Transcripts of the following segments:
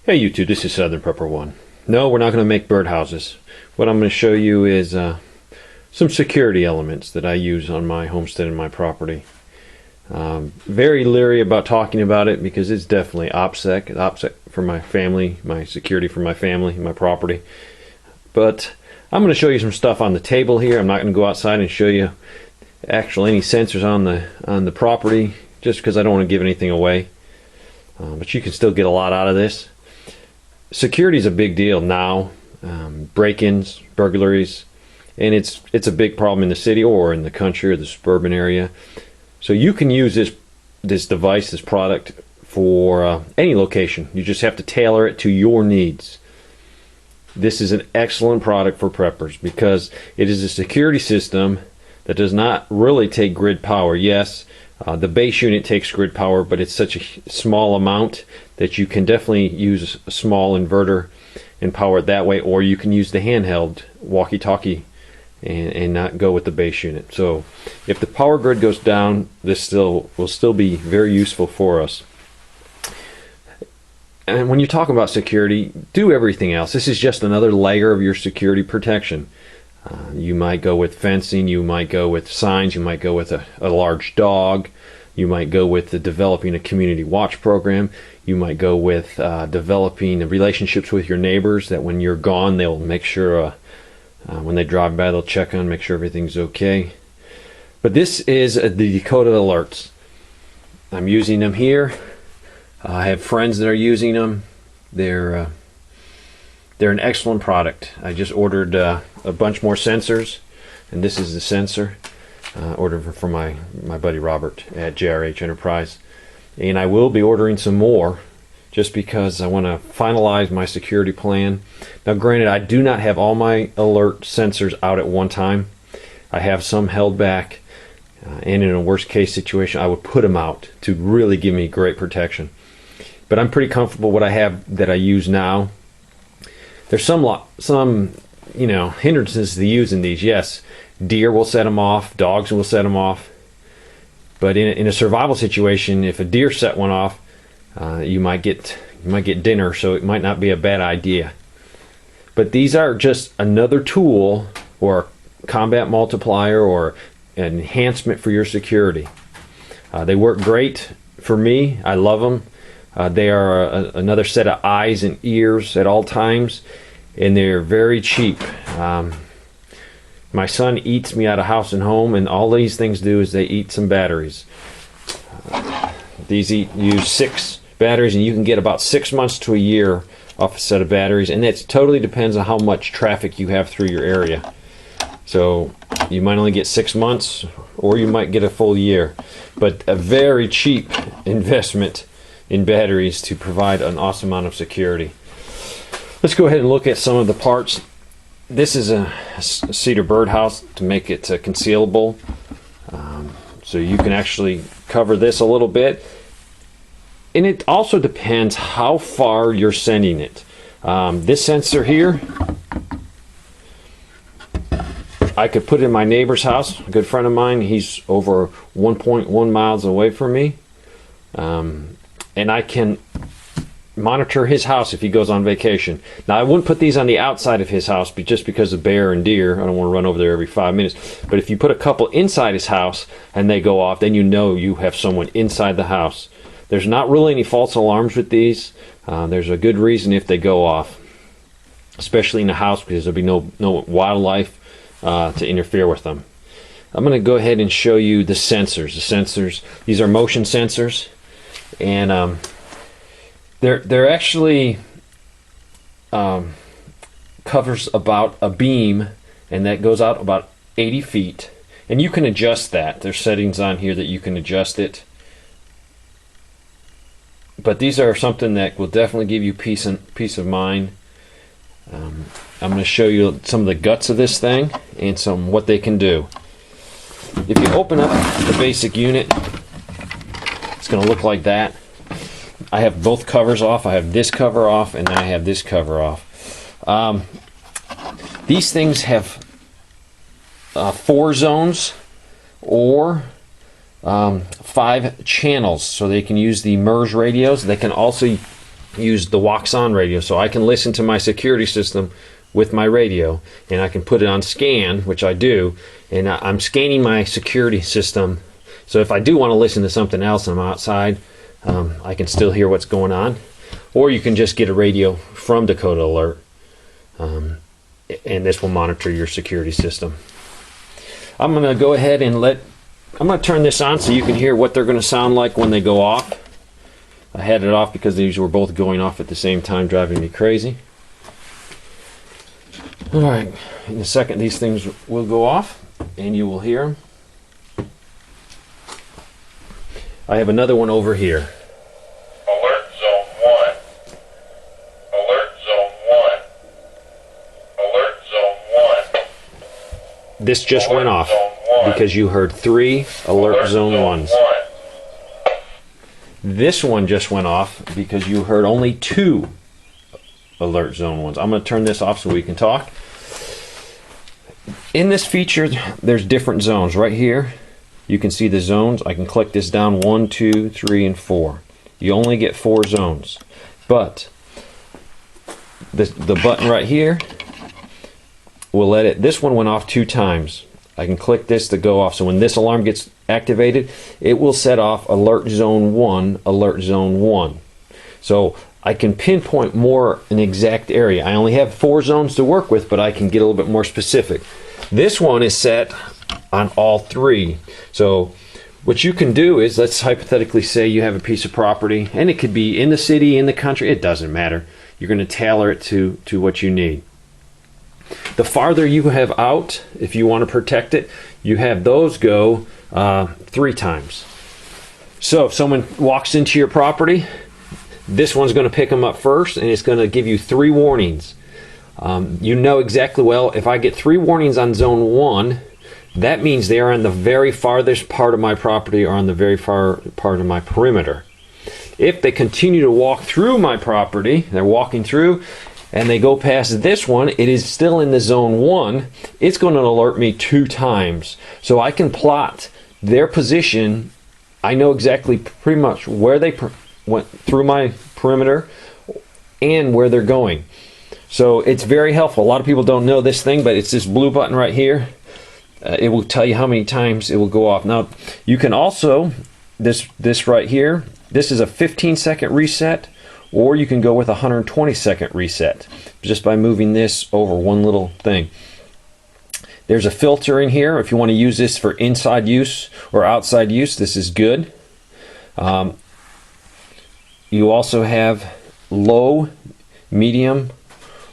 Hey YouTube, this is Southern Prepper 1. No, we're not going to make birdhouses. What I'm going to show you is some security elements that I use on my homestead and my property. Very leery about talking about it because it's definitely OPSEC. It's OPSEC for my family, my security for my family, my property. But I'm going to show you some stuff on the table here. I'm not going to go outside and show you actually any sensors on the property just because I don't want to give anything away. But you can still get a lot out of this. Security is a big deal now. Break-ins, burglaries, and it's a big problem in the city or in the country or the suburban area. So you can use this device, this product, for any location. You just have to tailor it to your needs. This is an excellent product for preppers because it is a security system that does not really take grid power. Yes, the base unit takes grid power, but it's such a small amount that you can definitely use a small inverter and power it that way, or you can use the handheld walkie-talkie and not go with the base unit. So if the power grid goes down, this will still be very useful for us. And when you talk about security, do everything else. This is just another layer of your security protection. You might go with fencing, you might go with signs, you might go with a large dog, you might go with developing a community watch program, you might go with developing relationships with your neighbors that when you're gone they'll make sure when they drive by they'll check on, make sure everything's okay. But this is the Dakota alerts. I'm using them here. I have friends that are using them. They're an excellent product. I just ordered a bunch more sensors, and this is the sensor ordered from my buddy Robert at JRH Enterprise. And I will be ordering some more just because I want to finalize my security plan. Now granted, I do not have all my alert sensors out at one time. I have some held back, and in a worst case situation I would put them out to really give me great protection. But I'm pretty comfortable what I have that I use now. There's some hindrances to using these. Yes, deer will set them off, dogs will set them off. But in a survival situation, if a deer set one off, you might get dinner, so it might not be a bad idea. But these are just another tool or combat multiplier or an enhancement for your security. They work great for me. I love them. They are another set of eyes and ears at all times, and they're very cheap. My son eats me out of house and home, and all these things do is they eat some batteries. These use 6 batteries, and you can get about 6 months to a year off a set of batteries, and it totally depends on how much traffic you have through your area. So you might only get 6 months, or you might get a full year. But a very cheap investment in batteries to provide an awesome amount of security. Let's go ahead and look at some of the parts. This is a cedar birdhouse to make it concealable. So you can actually cover this a little bit. And it also depends how far you're sending it. This sensor here, I could put it in my neighbor's house, a good friend of mine. He's over 1.1 miles away from me. And I can monitor his house if he goes on vacation. Now I wouldn't put these on the outside of his house just because of bear and deer. I don't want to run over there every 5 minutes. But if you put a couple inside his house and they go off, then you know you have someone inside the house. There's not really any false alarms with these. There's a good reason if they go off, especially in the house, because there'll be no wildlife to interfere with them. I'm going to go ahead and show you the sensors. The sensors, these are motion sensors. And they're actually covers about a beam, and that goes out about 80 feet. And you can adjust that. There's settings on here that you can adjust it. But these are something that will definitely give you peace of mind. I'm going to show you some of the guts of this thing and what they can do. If you open up the basic unit, it's going to look like that. I have both covers off. I have this cover off, and then I have this cover off. These things have 4 zones or 5 channels, so they can use the MERS radios. They can also use the walks-on radio, so I can listen to my security system with my radio, and I can put it on scan, which I do, and I'm scanning my security system. So if I do want to listen to something else and I'm outside, I can still hear what's going on. Or you can just get a radio from Dakota Alert, and this will monitor your security system. I'm going to go ahead and I'm going to turn this on so you can hear what they're going to sound like when they go off. I had it off because these were both going off at the same time, driving me crazy. Alright, in a second these things will go off and you will hear them. I have another one over here. Alert Zone 1. Alert Zone 1. Alert Zone 1. This just Alert went off Zone 1. because you heard 3 Alert Zone 1s. 1. This one just went off because you heard only 2 Alert Zone 1s. I'm going to turn this off so we can talk. In this feature, there's different zones. Right here, you can see the zones. I can click this down, 1, 2, 3, and 4. You only get 4 zones. But the button right here will let it. This one went off 2 times. I can click this to go off. So when this alarm gets activated, it will set off Alert Zone 1, Alert Zone 1. So I can pinpoint more an exact area. I only have 4 zones to work with, but I can get a little bit more specific. This one is set on all 3. So what you can do is, let's hypothetically say you have a piece of property, and it could be in the city, in the country, it doesn't matter. You're going to tailor it to what you need. The farther you have out, if you want to protect it, you have those go 3 times. So if someone walks into your property, this one's going to pick them up first, and it's going to give you 3 warnings. You know exactly, well, if I get 3 warnings on Zone 1, that means they are on the very farthest part of my property or on the very far part of my perimeter. If they continue to walk through my property, they're walking through, and they go past this one, it is still in the Zone 1, it's going to alert me 2 times. So I can plot their position. I know exactly pretty much where they went through my perimeter and where they're going. So it's very helpful. A lot of people don't know this thing, but it's this blue button right here. It will tell you how many times it will go off. Now you can also, this right here, this is a 15-second reset, or you can go with a 120-second reset just by moving this over one little thing. There's a filter in here if you want to use this for inside use or outside use. This is good. You also have low, medium,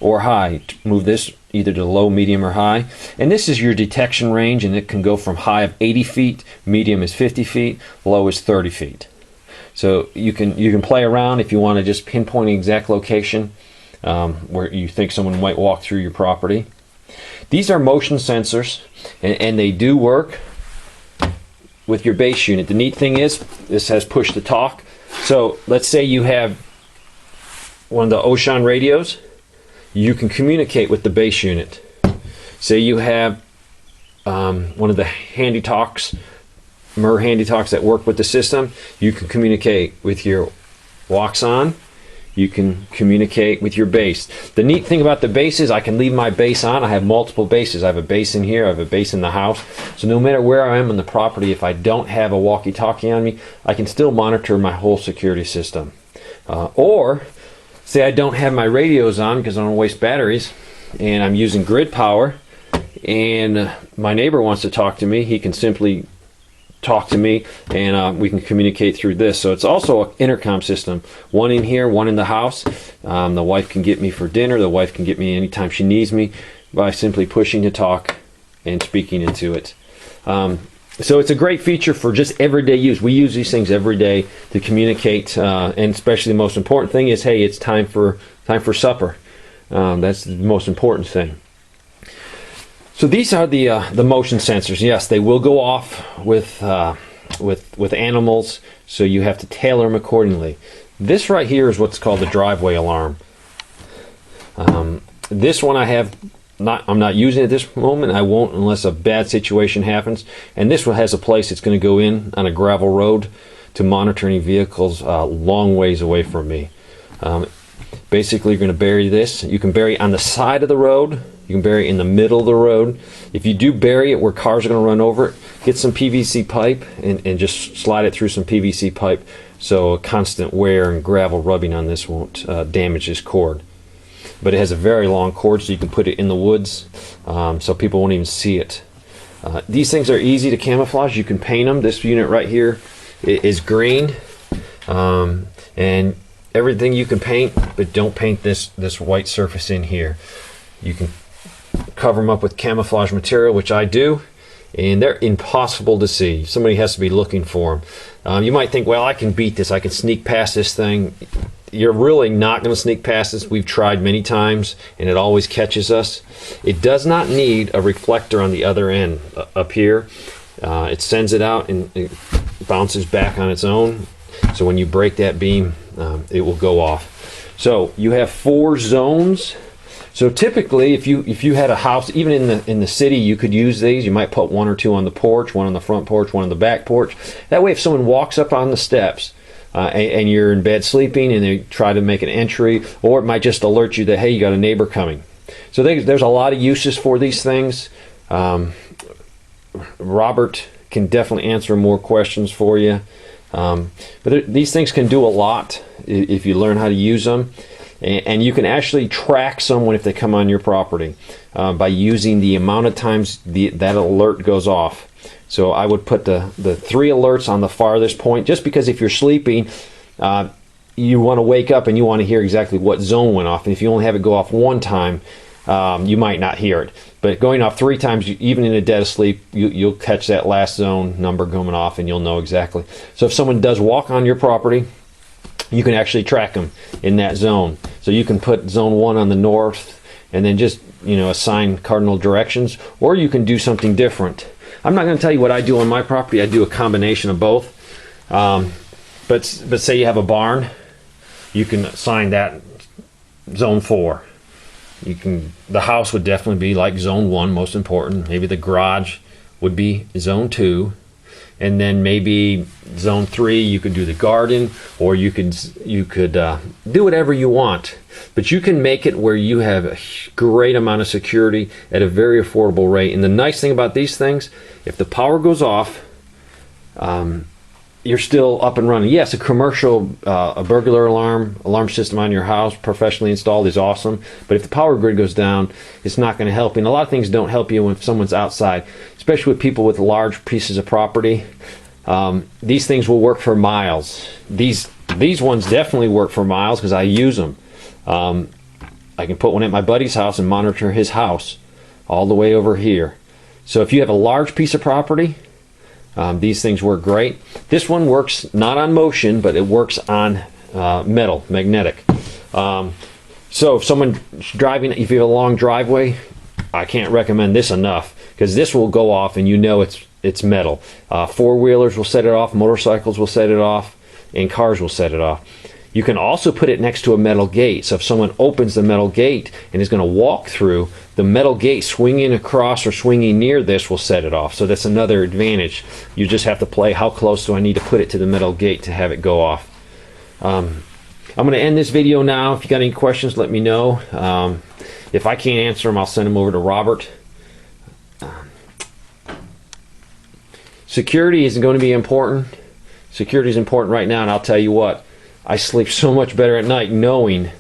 or high. Move this either to low, medium, or high. And this is your detection range, and it can go from high of 80 feet, medium is 50 feet, low is 30 feet. So you can play around if you want to just pinpoint an exact location where you think someone might walk through your property. These are motion sensors, and they do work with your base unit. The neat thing is, this has push to talk. So let's say you have one of the Ocean radios, you can communicate with the base unit. Say you have one of the handy talks, MER handy talks that work with the system, you can communicate with your walks-on, you can communicate with your base. The neat thing about the base is I can leave my base on. I have multiple bases. I have a base in here, I have a base in the house. So no matter where I am on the property, if I don't have a walkie-talkie on me, I can still monitor my whole security system. Or say I don't have my radios on because I don't waste batteries, and I'm using grid power, and my neighbor wants to talk to me, he can simply talk to me, and we can communicate through this. So it's also an intercom system, one in here, one in the house. The wife can get me for dinner, the wife can get me anytime she needs me by simply pushing to talk and speaking into it. So it's a great feature for just everyday use. We use these things every day to communicate, and especially the most important thing is, hey, it's time for supper. That's the most important thing. So these are the motion sensors. Yes, they will go off with animals, so you have to tailor them accordingly. This right here is what's called the driveway alarm. This one I'm not using at this moment. I won't unless a bad situation happens. And this one has a place it's going to go in on a gravel road to monitor any vehicles long ways away from me. Basically, you're going to bury this. You can bury it on the side of the road. You can bury it in the middle of the road. If you do bury it where cars are going to run over it, get some PVC pipe and just slide it through some PVC pipe so constant wear and gravel rubbing on this won't damage this cord. But it has a very long cord, so you can put it in the woods so people won't even see it. These things are easy to camouflage. You can paint them. This unit right here is green, and everything you can paint, but don't paint this white surface in here. You can cover them up with camouflage material, which I do, and they're impossible to see. Somebody has to be looking for them. You might think, well, I can beat this. I can sneak past this thing. You're really not going to sneak past this. We've tried many times, and it always catches us. It does not need a reflector on the other end up here. It sends it out, and it bounces back on its own. So when you break that beam, it will go off. So you have 4 zones. So typically, if you had a house, even in the city, you could use these. You might put 1 or 2 on the porch, 1 on the front porch, 1 on the back porch. That way, if someone walks up on the steps and you're in bed sleeping and they try to make an entry, or it might just alert you that, hey, you got a neighbor coming. So there's a lot of uses for these things. Robert can definitely answer more questions for you. But these things can do a lot if you learn how to use them. And you can actually track someone if they come on your property by using the amount of times that alert goes off. So I would put the 3 alerts on the farthest point, just because if you're sleeping, you want to wake up and you want to hear exactly what zone went off. And if you only have it go off 1 time, you might not hear it. But going off 3 times, even in a dead of sleep, you'll catch that last zone number going off, and you'll know exactly. So if someone does walk on your property, you can actually track them in that zone. So you can put zone 1 on the north and then just, assign cardinal directions, or you can do something different. I'm not going to tell you what I do on my property. I do a combination of both. But say you have a barn, you can assign that zone 4. The house would definitely be like zone 1, most important. Maybe the garage would be zone 2. And then maybe zone 3, you could do the garden, or you could do whatever you want. But you can make it where you have a great amount of security at a very affordable rate. And the nice thing about these things, if the power goes off, you're still up and running. Yes, a commercial, a burglar alarm system on your house, professionally installed, is awesome. But if the power grid goes down, it's not going to help you. And a lot of things don't help you when someone's outside, especially with people with large pieces of property. These things will work for miles. These ones definitely work for miles because I use them. I can put one at my buddy's house and monitor his house all the way over here. So if you have a large piece of property, these things work great. This one works not on motion, but it works on metal, magnetic. So if someone's driving, if you have a long driveway, I can't recommend this enough, because this will go off and it's metal. 4-wheelers will set it off, motorcycles will set it off, and cars will set it off. You can also put it next to a metal gate. So if someone opens the metal gate and is going to walk through, the metal gate swinging across or swinging near this will set it off. So that's another advantage. You just have to play, how close do I need to put it to the metal gate to have it go off. I'm going to end this video now. If you got any questions, let me know. If I can't answer them, I'll send them over to Robert. Security is going to be important. Security is important right now, and I'll tell you what, I sleep so much better at night knowing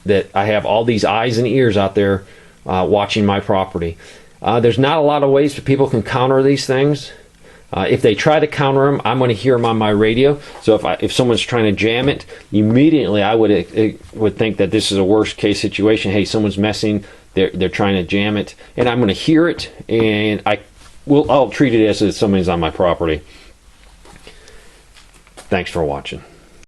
that I have all these eyes and ears out there watching my property. There's not a lot of ways that people can counter these things. If they try to counter them, I'm going to hear them on my radio. So if someone's trying to jam it, immediately I would think that this is a worst case situation. Hey, someone's messing. They're trying to jam it, and I'm going to hear it, and I'll treat it as if somebody's on my property. Thanks for watching.